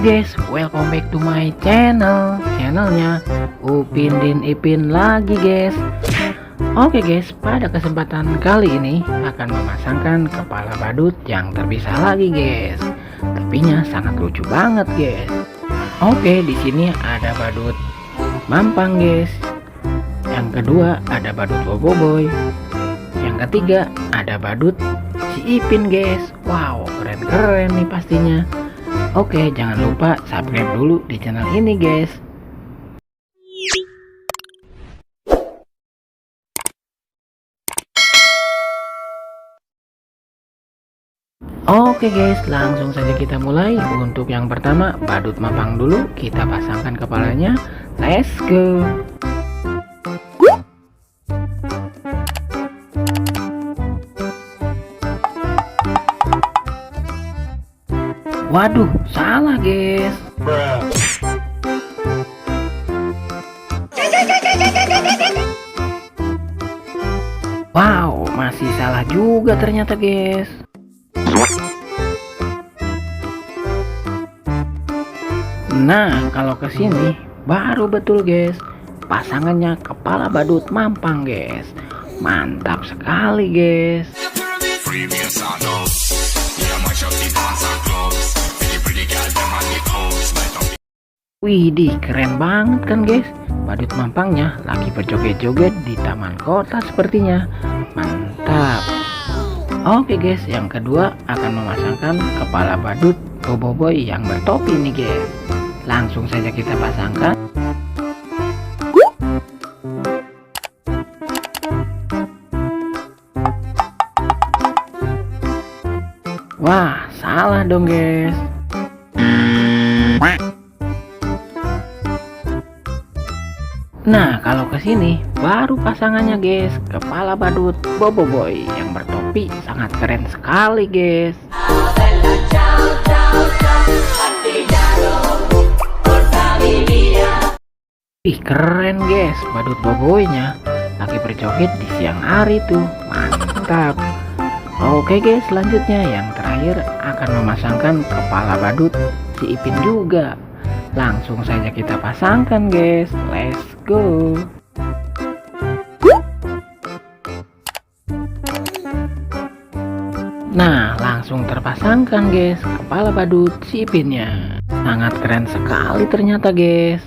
Halo guys, welcome back to my channelnya Upin dan Ipin lagi guys. Oke guys, pada kesempatan kali ini akan memasangkan kepala badut yang terpisah lagi guys. Tapinya sangat lucu banget guys. Oke, di sini ada badut Mampang guys. Yang kedua ada badut Boboiboy. Yang ketiga ada badut si Ipin guys. Wow, keren-keren nih pastinya. Oke, jangan lupa subscribe dulu di channel ini guys. Oke guys, langsung saja kita mulai. Untuk yang pertama, badut Mampang dulu. Kita pasangkan kepalanya. Let's go. Waduh, salah guys. Wow, masih salah juga ternyata guys. Nah, kalau ke sini baru betul guys. Pasangannya kepala badut Mampang guys. Mantap sekali guys. Widih, keren banget kan guys. Badut Mampangnya lagi berjoget-joget di taman kota sepertinya. Mantap. Oke guys, yang kedua akan memasangkan kepala badut Boboiboy yang bertopi nih guys. Langsung saja kita pasangkan. Wah, salah dong guys. Nah, kalau ke sini baru pasangannya guys, kepala badut Boboiboy yang bertopi. Sangat keren sekali guys. Ih, keren guys, badut Boboiboynya lagi berjoget di siang hari tuh. Mantap. Oke guys, selanjutnya yang terakhir akan memasangkan kepala badut si Ipin juga. Langsung saja kita pasangkan guys. Let's go. Nah, langsung terpasangkan guys kepala badut si Ipinnya. Sangat keren sekali ternyata guys.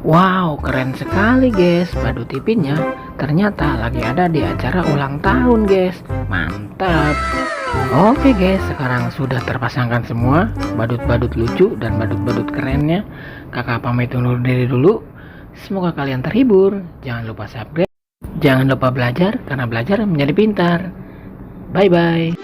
Wow, keren sekali guys. Badut Ipinnya ternyata lagi ada di acara ulang tahun guys. Mantap. Oke guys, sekarang sudah terpasangkan semua badut-badut lucu dan badut-badut kerennya. Kakak pamit undur diri dulu. Semoga kalian terhibur. Jangan lupa subscribe. Jangan lupa belajar, karena belajar menjadi pintar. Bye bye.